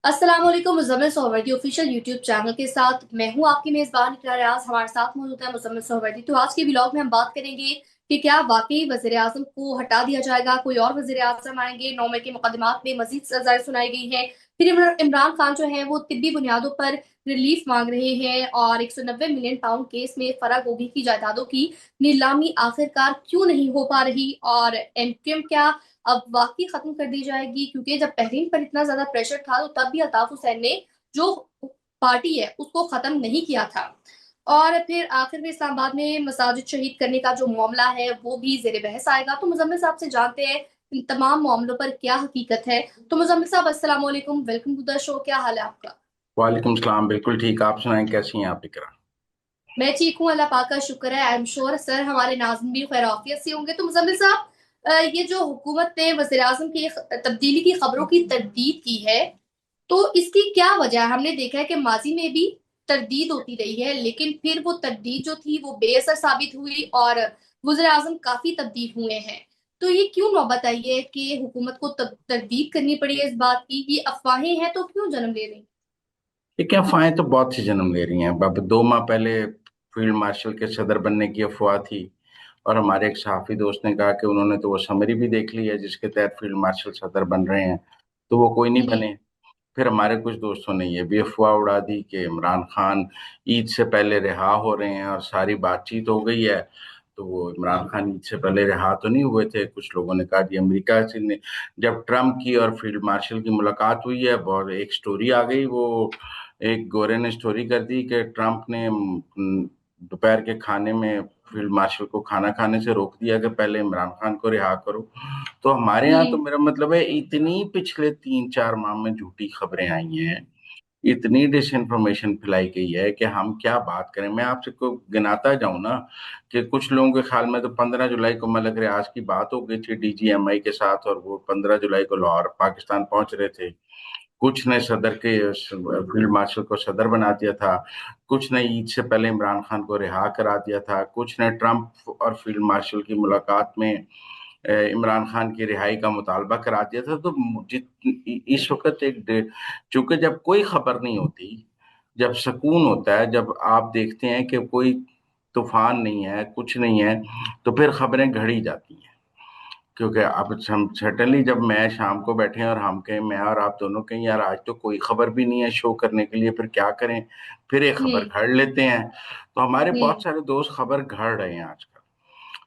अस्सलाम वालेकुम। Muzammil सोहवर्दी official YouTube channel के साथ मैं हूं आपकी मेज़बान इकरा रियाज। हमारे साथ मौजूद है मुज़म्मिल सोहवर्दी। तो आज के व्लॉग में हम बात करेंगे कि क्या वाकई वज़ीर आज़म को हटा दिया जाएगा, कोई और वज़ीर आज़म आएंगे। 9 मई के मुकदमात में मजीद सजाएं सुनाई गई हैं। फिर इमरान खान जो है वो तिब्बी बुनियादों पर रिलीफ मांग रहे हैं और 190 मिलियन पाउंड केस में फराह गोभी की जायदादों की नीलामी आखिरकार क्यों नहीं हो पा रही, और एमक्यूएम क्या अब वाकई खत्म कर दी जाएगी, क्योंकि जब बहरीन पर इतना ज्यादा प्रेशर था तो तब भी अल्ताफ हुसैन ने जो पार्टी है उसको खत्म नहीं किया था। और फिर आखिर में इस्लामाबाद में मसाजिद शहीद करने का जो मामला है वो भी जेर बहस आएगा। तो मुजम्मिल साहब से जानते हैं इन तमाम मामलों पर क्या हकीकत है। तो मुजम्मिल साहब अस्सलाम वालेकुम, वेलकम टू द शो। क्या हाल है आपका? वालेकुम सलाम। बिल्कुल ठीक। आप सुनाएं, कैसी हैं आप इकरा? मैं ठीक हूँ, अल्लाह पाक का शुक्र है। आई एम श्योर सर हमारे नाज़रीन भी खैर आफियत से होंगे। तो मुजम्मिल साहब, ये जो हुकूमत ने वज़ीर आज़म की तब्दीली की खबरों की तरदीद की है, तो इसकी क्या वजह है? हमने देखा है कि माजी में भी तरदीद होती रही है, लेकिन फिर वो तरदीद जो थी वो बेअसर साबित हुई और वज़ीर आज़म काफी तब्दील हुए हैं। तो ये क्यों नौबत आई है कि हुकूमत को तरदीद करनी पड़ी है इस बात की? ये अफवाहें हैं तो क्यों जन्म ले रही? ये क्या, अफवाहें तो बहुत सी जन्म ले रही हैं। अब 2 माह पहले फील्ड मार्शल के सदर बनने की अफवाह थी, और हमारे एक सहाफी दोस्त ने कहा कि उन्होंने तो वो समरी भी देख ली है जिसके तहत फील्ड मार्शल सदर बन रहे हैं, तो वो कोई नहीं हम्म। बने। फिर हमारे कुछ दोस्तों ने ये भी अफवाह उड़ा दी कि इमरान खान ईद से पहले रिहा हो रहे हैं और सारी बातचीत हो गई है। तो वो इमरान खान ईद से पहले रिहा तो नहीं हुए थे। कुछ लोगों ने कहा कि अमेरिका से ने जब ट्रम्प की और फील्ड मार्शल की मुलाकात हुई है, बहुत एक स्टोरी आ गई। वो एक गोरे ने स्टोरी कर दी कि ट्रम्प ने दोपहर के खाने में फील्ड मार्शल को खाना खाने से रोक दिया कि पहले इमरान खान को रिहा करो। तो हमारे यहाँ तो हम्म। मेरा मतलब है, इतनी पिछले 3-4 माह में झूठी खबरें आई हैं, इतनी डिसइंफॉर्मेशन फैलाई गई है कि हम क्या बात करें। मैं आपसे को गिनाता जाऊं ना, कि कुछ लोगों के ख्याल में तो 15 जुलाई को मलक रियाज की बात हो गई थी डीजीएमआई के साथ, और वो 15 जुलाई को लाहौर पाकिस्तान पहुंच रहे थे। कुछ ने सदर के फील्ड मार्शल को सदर बना दिया था। कुछ ने ईद से पहले इमरान खान को रिहा करा दिया था। कुछ ने ट्रंप और फील्ड मार्शल की मुलाकात में इमरान खान की रिहाई का मुतालबा करा दिया था। तो इस वक्त चूंकि जब कोई खबर नहीं होती, जब सुकून होता है, जब आप देखते हैं कि कोई तूफान नहीं है, कुछ नहीं है, तो फिर खबरें घड़ी जाती हैं। क्योंकि अब हम सडनली जब मैं शाम को बैठे हैं और हम कहें, मैं और आप दोनों कहें यार आज तो कोई खबर भी नहीं है शो करने के लिए, फिर क्या करें? फिर एक खबर हम्म। घड़ लेते हैं। तो हमारे बहुत हम्म। सारे दोस्त खबर घड़ रहे हैं आजकल।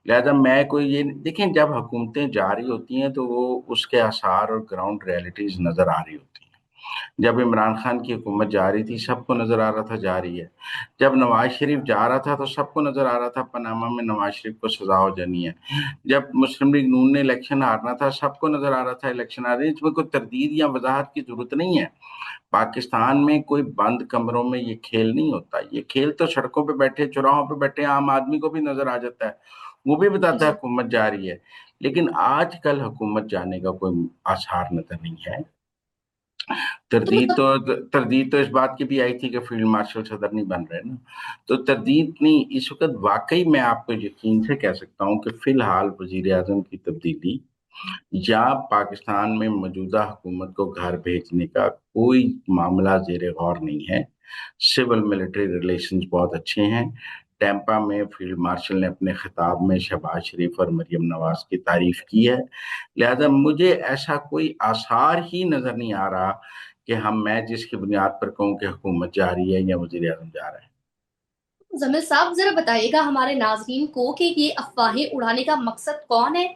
लिहाजा मैं कोई ये देखें, जब हुकूमतें जारी होती हैं तो वो उसके आसार और ग्राउंड रियलिटीज नजर आ रही होती हैं। जब इमरान खान की हुकूमत जा रही थी सबको नजर आ रहा था जा रही है। जब नवाज शरीफ जा रहा था तो सबको नजर आ रहा था पनामा में नवाज शरीफ को सजा हो जानी है। जब मुस्लिम लीग नून ने इलेक्शन हारना था सबको नजर आ रहा था इलेक्शन आ रही है। इसमें कोई तरदीद या वजाहत की जरूरत नहीं है। पाकिस्तान में कोई बंद कमरों में ये खेल नहीं होता। ये खेल तो सड़कों पे बैठे, चौराहों पे बैठे आम आदमी को भी नजर आ जाता है। वो भी बताता है जी। हुकूमत जा रही है। लेकिन आजकल हुकूमत जाने का कोई आसार नजर नहीं है। तो तरदीद मतलब तो तरदीद तो इस बात की भी आई थी कि फील्ड मार्शल सदर नहीं बन रहे ना। तो तरदीद नहीं, इस वक्त वाकई मैं आपको यकीन से कह सकता हूँ कि फिलहाल वजीर आजम की तब्दीली या पाकिस्तान में मौजूदा हुकूमत को घर भेजने का कोई मामला जेर गौर नहीं है। सिविल मिलिट्री रिलेशंस बहुत अच्छे हैं। टैंपा में फील्ड मार्शल ने अपने खिताब में शहबाज शरीफ और मरियम नवाज की तारीफ की है। लिहाजा मुझे ऐसा कोई आसार ही नजर नहीं आ रहा कि मैं जिसकी बुनियाद पर कहूँ कि हुकूमत जा रही है या वजीर आजम जा रहा है। जमील साहब जरा बताइएगा हमारे नाजरीन को कि ये अफवाहें उड़ाने का मकसद कौन है?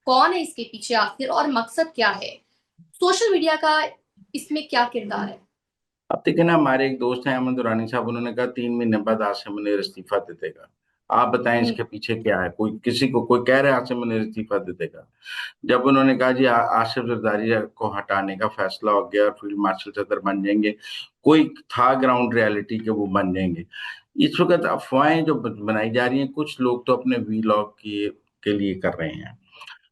कौन है इसके पीछे आखिर, और मकसद क्या है? सोशल मीडिया का इसमें क्या किरदार है? अब देखिए ना, हमारे एक दोस्त हैं अहमद दुरानी साहब, उन्होंने कहा 3 महीने बाद आसिम मुनीर इस्तीफा दे देगा। आप बताएं हम्म। इसके पीछे क्या है? कोई किसी को कोई कह रहा है आसिम मुनीर इस्तीफा दे देगा? जब उन्होंने कहा जी आसिफ जरदारी को हटाने का फैसला हो गया और फील्ड मार्शल सदर बन जाएंगे, कोई था ग्राउंड रियलिटी के वो बन जाएंगे? इस वक्त अफवाहें जो बनाई जा रही हैं, कुछ लोग तो अपने वी लॉग के लिए कर रहे हैं।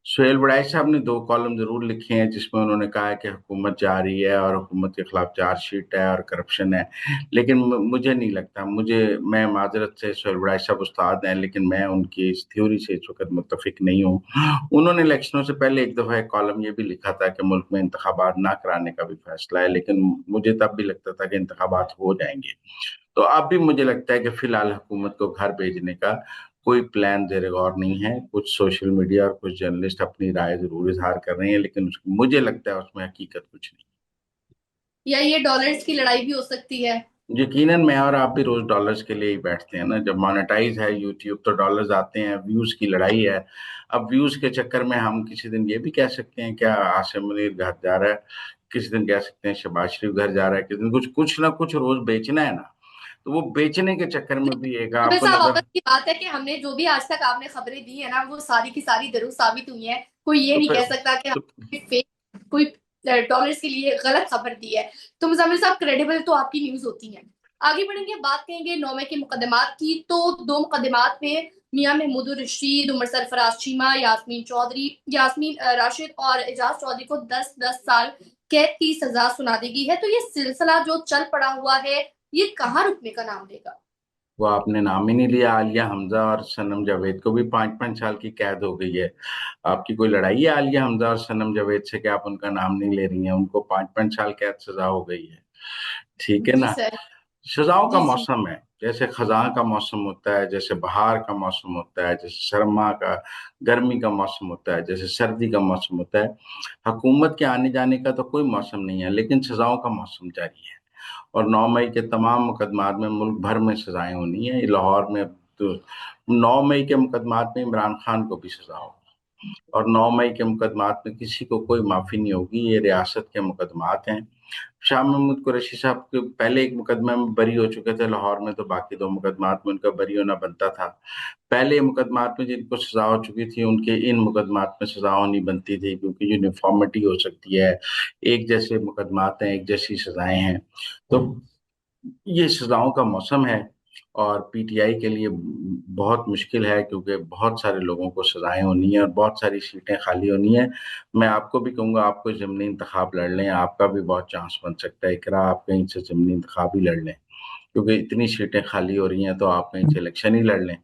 सुहेल बड़ाई साहब ने 2 कॉलम जरूर लिखे हैं जिसमें उन्होंने कहा है कि हुकूमत जा रही है और हुकूमत के खिलाफ चार्जशीट है और करप्शन है। लेकिन मुझे नहीं लगता, मैं माजरत से, सुहेल बड़ाई साहब उस्ताद हैं लेकिन मैं उनकी इस थ्योरी से इस वक्त मुत्तफिक नहीं हूँ। उन्होंने इलेक्शनों से पहले एक दफा एक कॉलम ये भी लिखा था कि मुल्क में इंतखाबात ना कराने का भी फैसला है, लेकिन मुझे तब भी लगता था कि इंतखाबात हो जाएंगे। तो अब भी मुझे लगता है कि फिलहाल हुकूमत को घर भेजने का कोई प्लान जेर गौर नहीं है। कुछ सोशल मीडिया और कुछ जर्नलिस्ट अपनी राय जरूर इजहार कर रहे हैं, लेकिन मुझे लगता है उसमें हकीकत कुछ नहीं। या ये डॉलर्स की लड़ाई भी हो सकती है? यकीनन मैं और आप भी रोज डॉलर्स के लिए ही बैठते हैं ना। जब मोनेटाइज है यूट्यूब तो डॉलर्स आते हैं, व्यूज की लड़ाई है। अब व्यूज के चक्कर में हम किसी दिन ये भी कह सकते हैं क्या आसिम मुनीर घर जा रहा है, किसी दिन कह सकते हैं शहबाज शरीफ घर जा रहा है, किसी दिन कुछ कुछ ना कुछ रोज बेचना है ना। तो वो बेचने के चक्कर में भी एक तो आपको साहब नजर। वापस की बात है कि हमने जो भी आज तक आपने खबरें दी है ना, वो सारी की सारी दुरुस्त साबित हुई है। कोई ये तो नहीं फिर कह सकता कि तो, हमने फेक कोई डॉलर्स के लिए गलत खबर दी है। तो मुजम्मिल साहब, क्रेडिबल तो आपकी न्यूज होती है। आगे बढ़ेंगे, बात करेंगे 9 मई के मुकदमात की। तो 2 मुकदमात में मियां महमूद रशीद, उमर सरफराज चीमा, यास्मीन राशिद और एजाज चौधरी को 10-10 साल कैद की सजा सुना दी गई है। तो ये सिलसिला जो चल पड़ा हुआ है, ये कहाँ रुकने का नाम लेगा? वो आपने नाम ही नहीं लिया। आलिया हमजा और सनम जावेद को भी 5-5 साल की कैद हो गई है। आपकी कोई लड़ाई है आलिया हमजा और सनम जावेद से कि आप उनका नाम नहीं ले रही हैं? उनको 5-5 साल कैद सजा हो गई है। ठीक है जी ना। सर। सजाओं का जी जी। मौसम है, जैसे खजां का मौसम होता है, जैसे बहार का मौसम होता है, जैसे सरमा का, गर्मी का मौसम होता है, जैसे सर्दी का मौसम होता है। हुकूमत के आने जाने का तो कोई मौसम नहीं है, लेकिन सजाओं का मौसम जारी है। और 9 मई के तमाम मुकदमात में मुल्क भर में सजाएं होनी है। लाहौर में तो 9 मई के मुकदमात में इमरान खान को भी सजा होगी, और 9 मई के मुकदमात में किसी को कोई माफी नहीं होगी। ये रियासत के मुकदमात हैं। शाह महमूद कुरैशी साहब के पहले एक मुकदमे में बरी हो चुके थे लाहौर में, तो बाकी 2 मुकदमात में उनका बरी होना बनता था। पहले मुकदमात में जिनको सजा हो चुकी थी उनके इन मुकदमात में सजा होनी बनती थी, क्योंकि यूनिफॉर्मिटी हो सकती है, एक जैसे मुकदमात हैं, एक जैसी सजाएं हैं। तो ये सजाओं का मौसम है, और पीटीआई के लिए बहुत मुश्किल है, क्योंकि बहुत सारे लोगों को सजाएं होनी है और बहुत सारी सीटें खाली होनी है। मैं आपको भी कहूंगा आप कोई ज़मीनी इंतखाब लड़ लें, आपका भी बहुत चांस बन सकता है। इकरा आप कहीं से ज़मीनी इंतखाब ही लड़ लें, क्योंकि इतनी सीटें खाली हो रही हैं, तो आप कहीं से इलेक्शन ही लड़ लें।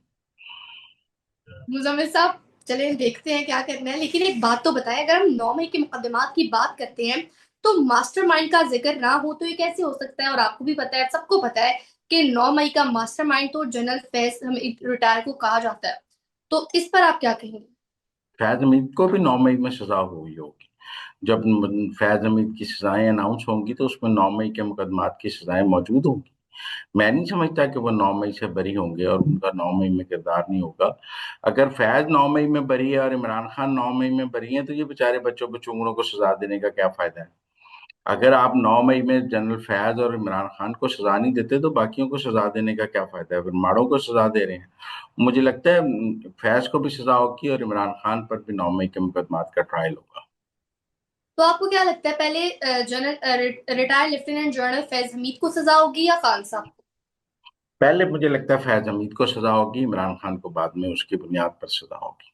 मुजम्मिल साहब, चले देखते हैं क्या करना है। लेकिन एक बात तो बताएं, अगर हम 9 मई के मुकदमात की बात करते हैं, तो मास्टरमाइंड का जिक्र ना हो तो ये कैसे हो सकता है? और आपको भी पता है, सबको पता है कि 9 मई का मास्टरमाइंड तो जनरल फैज हम रिटायर को कहा जाता है। तो इस पर आप क्या कहेंगे? फैज हमीद को भी 9 मई में सजा हुई होगी। जब फैज हमीद की सजाएं अनाउंस होंगी तो उसमें 9 मई के मुकदमात की सजाएं मौजूद होंगी। मैं नहीं समझता कि वो 9 मई से बरी होंगे और उनका 9 मई में किरदार नहीं होगा। अगर फैज 9 मई में बरी है और इमरान खान 9 मई में बरी है, तो ये बेचारे बच्चों बचूंगड़ों को सजा देने का क्या फायदा है? अगर आप 9 मई में जनरल फैज और इमरान खान को सजा नहीं देते, तो बाकियों को सजा देने का क्या फायदा है? फिर माड़ों को सजा दे रहे हैं। मुझे लगता है फैज को भी सजा होगी और इमरान खान पर भी 9 मई के मुकदमात का ट्रायल होगा। तो आपको क्या लगता है, पहले general retired lieutenant general Faiz Hamid को सजा होगी या खान साहब को? पहले मुझे लगता है फैज हमीद को सजा होगी, इमरान खान को बाद में उसकी बुनियाद पर सजा होगी।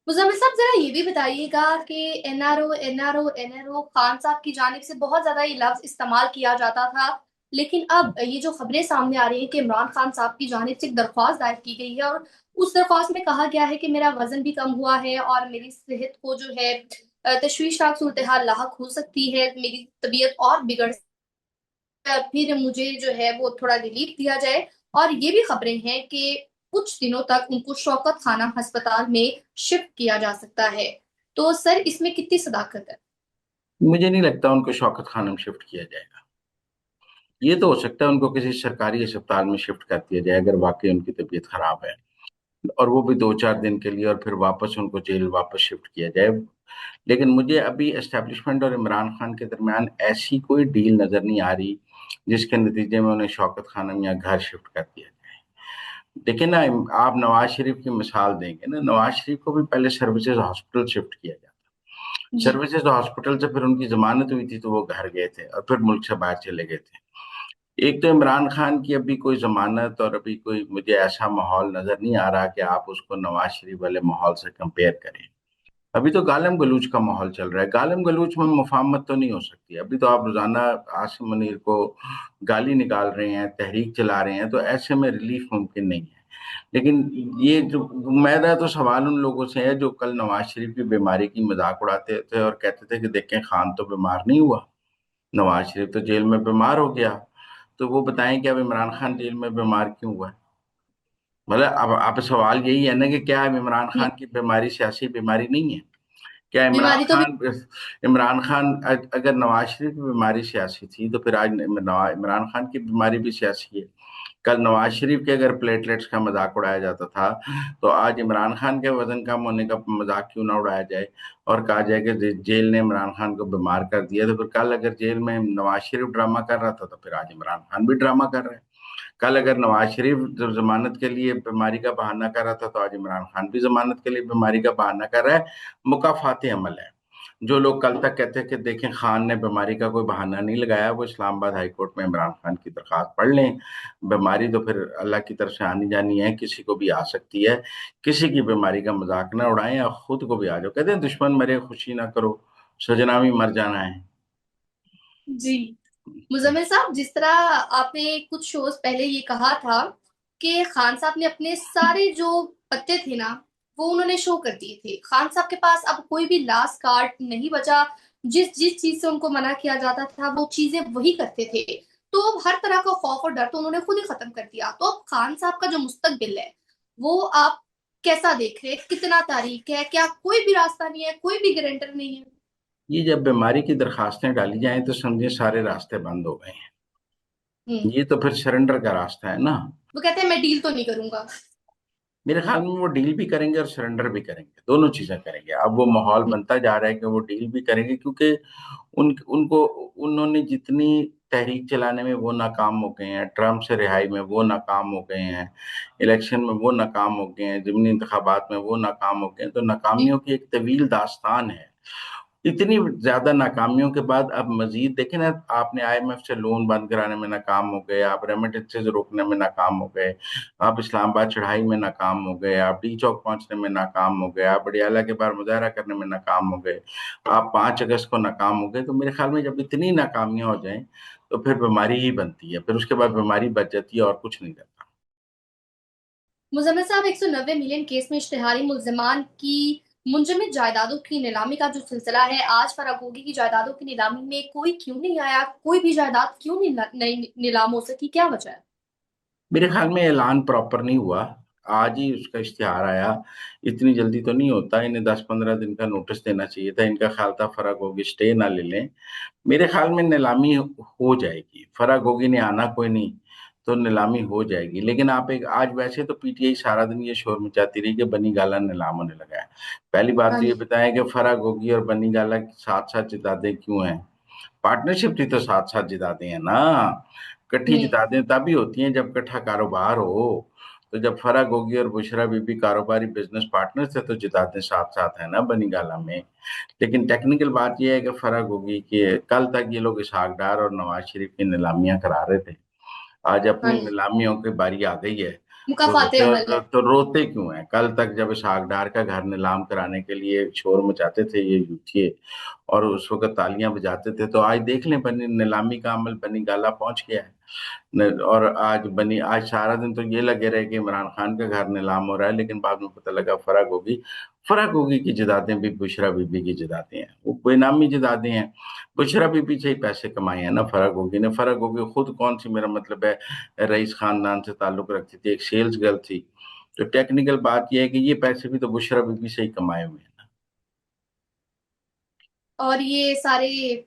मुजम्मिल साहब, जरा ये भी बताइएगा कि एनआरओ एनआरओ एनआरओ खान साहब की जानिब से बहुत ज्यादा ये लफ्ज इस्तेमाल किया जाता था। लेकिन अब ये जो खबरें सामने आ रही हैं कि इमरान खान साहब की जानिब से एक दरख्वास्त दायर की गई है, और उस दरख्वास्त में कहा गया है कि मेरा वजन भी कम हुआ है और मेरी सेहत को जो है तशवीशनाक सूरत हाल लाहक हो सकती है, मेरी तबीयत और बिगड़ फिर मुझे जो है वो थोड़ा रिलीफ दिया जाए। और ये भी खबरें हैं कि कुछ दिनों तक उनको शौकत खाना अस्पताल में शिफ्ट किया जा सकता है। तो सर, इसमें कितनी सदाकत है? मुझे नहीं लगता उनको शौकत खाना में शिफ्ट किया जाएगा। ये तो हो सकता है उनको किसी सरकारी अस्पताल में शिफ्ट कर दिया जाए अगर वाकई उनकी तबीयत खराब है, और वो भी 2-4 दिन के लिए, और फिर वापस उनको जेल वापस शिफ्ट किया जाए। लेकिन मुझे अभी एस्टेब्लिशमेंट और इमरान खान के दरमियान ऐसी कोई डील नजर नहीं आ रही जिसके नतीजे में उन्हें शौकत खानम या घर शिफ्ट कर दिया जाए। देखिए ना, आप नवाज शरीफ की मिसाल देंगे ना, नवाज शरीफ को भी पहले सर्विसेज हॉस्पिटल शिफ्ट किया गया। जी। सर्विसेज हॉस्पिटल से फिर उनकी जमानत हुई थी तो वो घर गए थे और फिर मुल्क से बाहर चले गए थे। एक तो इमरान खान की अभी कोई जमानत और अभी कोई मुझे ऐसा माहौल नजर नहीं आ रहा कि आप उसको नवाज शरीफ वाले माहौल से कंपेयर करें। अभी तो गालिम गलूच का माहौल चल रहा है। गालिम गलूच में मुफाहमत तो नहीं हो सकती। अभी तो आप रोजाना आसिम मुनीर को गाली निकाल रहे हैं, तहरीक चला रहे हैं, तो ऐसे में रिलीफ मुमकिन नहीं है। लेकिन ये जो मेरा तो सवाल उन लोगों से है जो कल नवाज शरीफ की बीमारी की मजाक उड़ाते थे और कहते थे कि देखें खान तो बीमार नहीं हुआ, नवाज शरीफ तो जेल में बीमार हो गया। तो वो बताएं कि अब इमरान खान जेल में बीमार क्यों हुआ है? मतलब अब सवाल यही है ना कि क्या अब इमरान हम्म, खान की बीमारी सियासी बीमारी नहीं है? क्या बीमारी तो भी। इमरान खान अगर नवाज शरीफ की बीमारी सियासी थी तो फिर आज इमरान खान की बीमारी भी सियासी है। कल नवाज शरीफ के अगर प्लेटलेट्स का मजाक उड़ाया जाता था तो आज इमरान खान के वजन कम होने का मजाक क्यों ना उड़ाया जाए और कहा जाए कि जेल ने इमरान खान को बीमार कर दिया। तो फिर कल अगर जेल में नवाज शरीफ ड्रामा कर रहा था तो फिर आज इमरान खान भी ड्रामा कर रहा है। कल अगर नवाज शरीफ जो जमानत के लिए बीमारी का बहाना कर रहा था तो आज इमरान खान भी जमानत के लिए बीमारी का बहाना कर रहा है। मुकाफाती अमल है। जो लोग कल तक कहते हैं कि देखें खान ने बीमारी का कोई बहाना नहीं लगाया, वो इस्लामाबाद हाई कोर्ट में इमरान खान की दरखास्त पढ़ लें। बीमारी तो फिर अल्लाह की तरफ से आनी जानी है, किसी को भी आ सकती है। किसी की बीमारी का मजाक ना उड़ाएं और खुद को भी आ जाओ। कहते हैं दुश्मन मरे खुशी ना करो, सजना भी मर जाना है। जी, मुजम्मिल साहब, जिस तरह आपने कुछ शोज पहले ये कहा था कि खान साहब ने अपने सारे जो पत्ते थे ना, वो उन्होंने शो कर दिए थे। खान साहब के पास अब कोई भी लास्ट कार्ड नहीं बचा। जिस जिस चीज से उनको मना किया जाता था वो चीजें वही करते थे। तो अब हर तरह का खौफ और डर तो उन्होंने खुद ही खत्म कर दिया। तो अब खान साहब का जो मुस्तकबिल है वो आप कैसा देख रहे हैं? कितना तारीख है? क्या कोई भी रास्ता नहीं है? कोई भी गारंटर नहीं है? ये जब बीमारी की दरखास्तें डाली जाएं तो समझे सारे रास्ते बंद हो गए हैं। हम्म। ये तो फिर सरेंडर का रास्ता है ना। वो कहते हैं मैं डील तो नहीं करूंगा। मेरे ख्याल में वो डील भी करेंगे और सरेंडर भी करेंगे, दोनों चीजें करेंगे। अब वो माहौल बनता जा रहा है कि वो डील भी करेंगे, क्योंकि उनको उन्होंने जितनी तहरीक चलाने में वो नाकाम हो गए हैं, ट्रम्प से रिहाई में वो नाकाम हो गए हैं, इलेक्शन में वो नाकाम हो गए हैं, ज़िमनी इंतखाबात में वो नाकाम हो गए हैं। तो नाकामियों की एक तवील दास्तान है। इतनी ज्यादा नाकामियों के बाद अब मजीद देखें ना, आपने आईएमएफ से लोन बंद कराने में नाकाम हो गए, आप रेमिटेंसेज रोकने में नाकाम हो गए, आप इस्लामाबाद चढ़ाई में नाकाम हो गए, आप डी चौक पहुंचने में नाकाम हो गए, आप बडियाला के बाहर मुजाहरा करने में नाकाम हो गए, आप 5 अगस्त को नाकाम हो गए। तो मेरे ख्याल में जब इतनी नाकामियां हो जाएं तो फिर बीमारी ही बनती है, फिर उसके बाद बीमारी बच जाती है और कुछ नहीं रहता। मुजम्मिल साहब, 190 मिलियन केस में इश्तिहारी मुल्जिमान की मुंजमद जायदादों की नीलामी का जो सिलसिला है, आज फरागोगी की जायदादों की नीलामी में कोई क्यों नहीं आया? कोई भी जायदाद क्यों नहीं नीलाम हो सकी? क्या वजह है? मेरे ख्याल में ऐलान प्रॉपर नहीं हुआ, आज ही उसका इश्तिहार आया। इतनी जल्दी तो नहीं होता, इन्हें 10-15 दिन का नोटिस देना चाहिए था। इनका ख्याल था फराग होगी स्टे ना ले लें। मेरे ख्याल में नीलामी हो जाएगी, फराग होगी ने आना कोई नहीं, तो नीलामी हो जाएगी। लेकिन आप एक आज वैसे तो पीटीआई सारा दिन ये शोर मचाती रही कि बनी गाला नीलाम होने लगा है। पहली बात हाँ तो ये जी। बताएं कि फराग होगी और बनी गाला साथ साथ जिताते क्यों हैं? पार्टनरशिप थी तो साथ साथ जिताते हैं ना। कट्ठी हम्म। जिताते तभी होती हैं जब कट्ठा कारोबार हो। तो जब फराग होगी और बुशरा बीबी कारोबारी बिजनेस पार्टनर थे तो जिताते साथ साथ है ना बनी गाला में। लेकिन टेक्निकल बात यह है कि फर्क होगी कि कल तक ये लोग इसहाक डार और नवाज शरीफ की नीलामियां करा रहे थे, आज हाँ अपनी जी। नीलामियों की बारी आ गई है। तो मुकाफाते अमल है। तो रोते क्यों हैं? कल तक जब इसहाक डार का घर नीलाम कराने के लिए शोर मचाते थे ये यूथिए और उस वक्त तालियां बजाते थे, तो आज देख लें बनी नीलामी का अमल बनी गाला पहुंच गया है। और आज सारा दिन तो ये लगे रहे कि इमरान खान का घर नीलाम हो रहा है, लेकिन बाद में पता लगा फर्क होगी की जिदादें भी बुशरा बीबी की जिदादें हैं, वो बेनामी जिदादें हैं। बुशरा बीबी से ही पैसे कमाए हैं ना फर्क होगी ने। फर्क होगी खुद कौन सी, मेरा मतलब है, रईस खानदान से ताल्लुक रखती थी, एक सेल्स गर्ल थी। तो टेक्निकल बात यह है कि ये पैसे भी तो बुशरा बीबी से ही कमाए हुए हैं। और ये सारे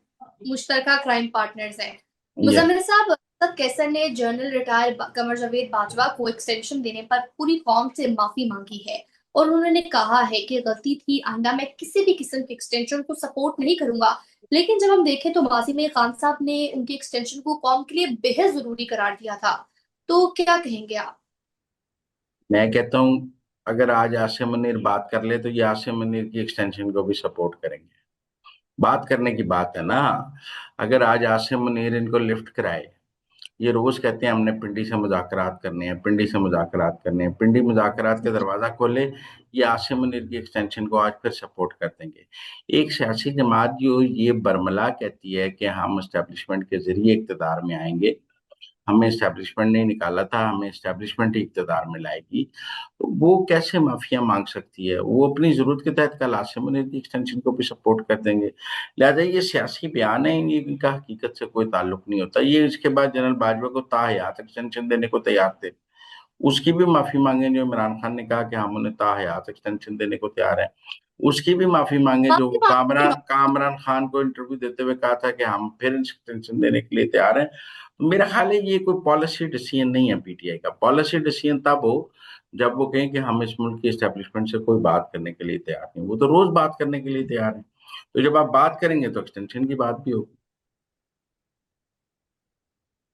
मुश्तरका क्राइम पार्टनर्स हैं। ये मुजम्मिल साहब, असद कैसर ने जनरल रिटायर कमर जावेद बाजवा को एक्सटेंशन देने पर पूरी कौम से माफी मांगी है और उन्होंने कहा है कि गलती थी, आइंदा मैं किसी भी किस्म के एक्सटेंशन को सपोर्ट नहीं करूंगा। लेकिन जब हम देखें तो माजी में खान साहब ने उनके एक्सटेंशन को कौम के लिए बेहद जरूरी करार दिया था। तो क्या कहेंगे आप? मैं कहता हूँ अगर आज आसिम मुनीर बात कर ले तो ये आसिम मुनीर की एक्सटेंशन को भी सपोर्ट करेंगे। बात करने की बात है ना। अगर आज आसिम मुनीर इनको लिफ्ट कराए ये रोज कहते हैं हमने पिंडी से मुज़ाकरात करने हैं, पिंडी से मुज़ाकरात करने हैं, पिंडी मुज़ाकरात का दरवाजा खोले, ये आसिम मुनीर की एक्सटेंशन को आज फिर सपोर्ट कर देंगे। एक सियासी जमात जो ये बरमला कहती है कि हम एस्टेब्लिशमेंट के जरिए इक़्तिदार में आएंगे, हमें एस्टेब्लिशमेंट ने निकाला था, हमें एस्टेब्लिशमेंट ही इक़्तिदार में लाएगी, तो वो कैसे माफिया मांग सकती है? वो अपनी जरूरत के तहत कल आसिम मुनीर की एक्सटेंशन को भी सपोर्ट कर देंगे। लिहाजा ये सियासी बयान है, इनका हकीकत से कोई ताल्लुक नहीं होता। ये इसके बाद जनरल बाजवा को ताहयात एक्सटेंशन देने को तैयार थे, उसकी भी माफी मांगे जो इमरान खान ने कहा कि हम उन्हें ताहयात एक्सटेंशन देने को तैयार हैं, उसकी भी माफी मांगे जो माफी मांगने के कामरान बाद कामरान खान को इंटरव्यू देते हुए कहा था कि हम फिर एक्सटेंशन देने के लिए तैयार हैं। तो मेरा ख्याल है ये कोई पॉलिसी डिसीजन नहीं है पीटीआई का। पॉलिसी डिसीजन तब हो जब वो कहें कि हम इस मुल्क की एस्टेब्लिशमेंट से कोई बात करने के लिए तैयार नहीं। वो तो रोज बात करने के लिए तैयार है, तो जब आप बात करेंगे तो एक्सटेंशन की बात भी होगी।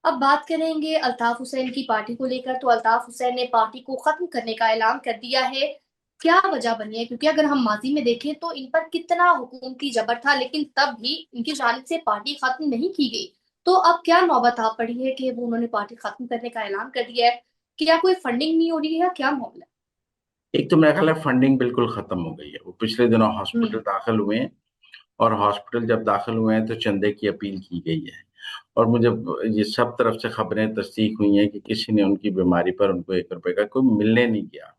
अब बात करेंगे अल्ताफ हुसैन की पार्टी को लेकर। तो अल्ताफ हुसैन ने पार्टी को खत्म करने का ऐलान कर दिया है। क्या वजह बनी है? क्योंकि अगर हम माजी में देखें तो इन पर कितना हुकूमती जबर था, लेकिन तब भी इनकी जानिब से पार्टी खत्म नहीं की गई। तो अब क्या नौबत आ पड़ी है कि वो उन्होंने पार्टी खत्म करने का ऐलान कर दिया है? क्या कोई फंडिंग नहीं हो रही है या क्या मामला एक तो मेरा ख्याल है फंडिंग बिल्कुल खत्म हो गई है। वो पिछले दिनों है? हॉस्पिटल दाखिल हुए हैं, और हॉस्पिटल जब दाखिल हुए हैं तो चंदे की अपील की गई है, और मुझे ये सब तरफ से खबरें तस्दीक हुई हैं कि किसी ने उनकी बीमारी पर उनको 1 रुपए का कोई मिलने नहीं गया।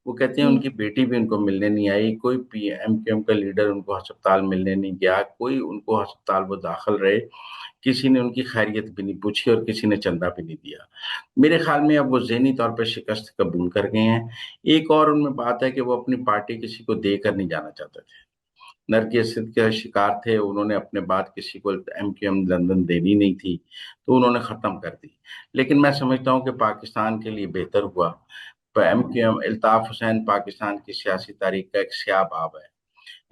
वो कहते हैं हम्म। उनकी बेटी भी उनको मिलने नहीं आई, कोई पीएमकेएम का लीडर उनको अस्पताल मिलने नहीं गया, कोई उनको अस्पताल वो दाखिल रहे, किसी ने उनकी खैरियत भी नहीं पूछी और किसी ने चंदा भी नहीं दिया। मेरे ख्याल में अब वो ज़हनी तौर पे शिकस्त कबूल कर गए हैं। एक और उनमें बात है कि वो अपनी पार्टी किसी को देकर नहीं जाना चाहते थे। नरगिसियत के शिकार थे, उन्होंने अपने बाद किसी को एमक्यूएम लंदन देनी नहीं थी, तो उन्होंने ख़त्म कर दी। लेकिन मैं समझता हूँ कि पाकिस्तान के लिए बेहतर हुआ। एमक्यूएम अल्ताफ हुसैन पाकिस्तान की सियासी तारीख का एक स्याह बाब है।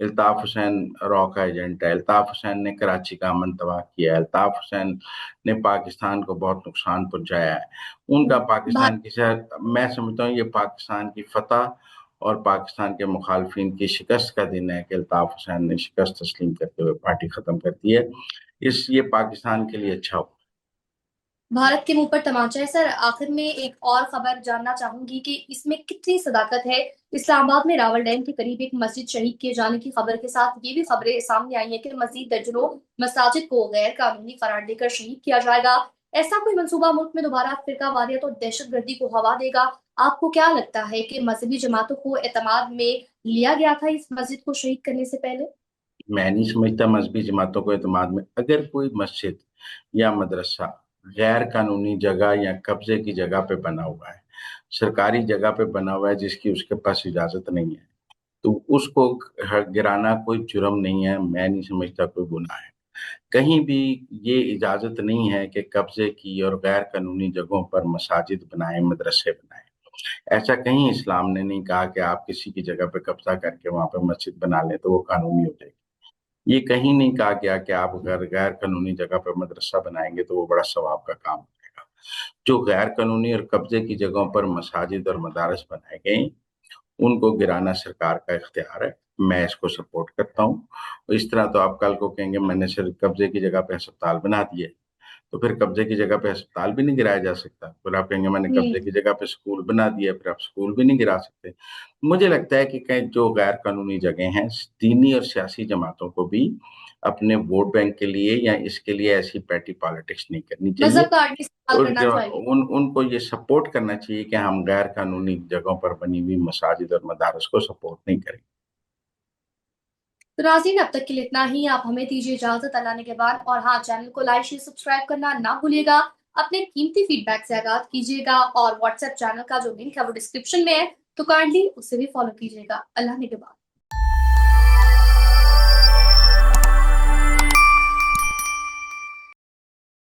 अल्ताफ हुसैन रॉ का एजेंट है। अल्ताफ हुसैन ने कराची का अमन तबाह किया है। अल्ताफ हुसैन ने पाकिस्तान को बहुत नुकसान पहुंचाया है। उनका पाकिस्तान की मैं समझता हूँ ये पाकिस्तान की फतह और पाकिस्तान के मुखालफिन की शिकस्त का दिन है कि अल्ताफ हुसैन ने शिकस्त तस्लीम करते हुए पार्टी खत्म कर दी है। ये पाकिस्तान के लिए अच्छा हो। भारत के मुंह पर तमाचा है। सर, आखिर में एक और खबर जानना चाहूंगी कि इसमें कितनी सदाकत है। इस्लामाबाद में रावल डैम के करीब एक मस्जिद शहीद किए जाने की खबर के साथ ये भी खबरें सामने आई हैं कि मजीद दर्जनों मसाजिद को गैर कानूनी करार देकर शहीद किया जाएगा। ऐसा कोई मंसूबा मुल्क में दोबारा फिरका वारियत और दहशतगर्दी को हवा देगा? आपको क्या लगता है कि मजहबी जमातों को एतमाद में लिया गया था इस मस्जिद को शहीद करने से पहले? मैं नहीं समझता मजहबी जमातों को एतमाद में। अगर कोई मस्जिद या मदरसा गैर कानूनी जगह या कब्जे की जगह पे बना हुआ है, सरकारी जगह पे बना हुआ है जिसकी उसके पास इजाजत नहीं है, तो उसको गिराना कोई जुर्म नहीं है। मैं नहीं समझता कोई गुनाह है। कहीं भी ये इजाजत नहीं है कि कब्जे की और गैर कानूनी जगहों पर मसाजिद बनाए, मदरसे बनाए। ऐसा कहीं इस्लाम ने नहीं कहा कि आप किसी की जगह पे कब्जा करके वहां पर मस्जिद बना लें तो वो कानूनी हो जाएगी। ये कहीं नहीं कहा गया कि आप अगर गैर कानूनी जगह पर मदरसा बनाएंगे तो वो बड़ा सवाब का काम होगा। जो गैर कानूनी और कब्जे की जगहों पर मसाजिद और मदारस बनाए गए, उनको गिराना सरकार का इख्तियार है। मैं इसको सपोर्ट करता हूँ। इस तरह तो आप कल को कहेंगे मैंने सिर्फ कब्जे की जगह पे अस्पताल बना दिए, तो फिर कब्जे की जगह पे अस्पताल भी नहीं गिराया जा सकता। फिर आप कहेंगे मैंने कब्जे की जगह पे स्कूल बना दिया, फिर आप स्कूल भी नहीं गिरा सकते। मुझे लगता है कि कहीं जो गैर कानूनी जगह हैं, दीनी और सियासी जमातों को भी अपने वोट बैंक के लिए या इसके लिए ऐसी पैटी पॉलिटिक्स नहीं करनी मजहब चाहिए। कार्ड इस्तेमाल और करना जो चाहिए। उनको ये सपोर्ट करना चाहिए कि हम गैर कानूनी जगहों पर बनी हुई मसाजिद और मदारस को सपोर्ट नहीं करें। तो नाज़रीन, अब तक के लिए इतना ही। आप हमें दीजिए इजाजत। अल्लाह ने के बाद। और हाँ, चैनल को लाइक शेयर सब्सक्राइब करना ना भूलिएगा। अपने कीमती फीडबैक से आगाह कीजिएगा, और व्हाट्सएप चैनल का जो लिंक है वो डिस्क्रिप्शन में है, तो काइंडली उसे भी फॉलो कीजिएगा। अल्लाह ने के बाद।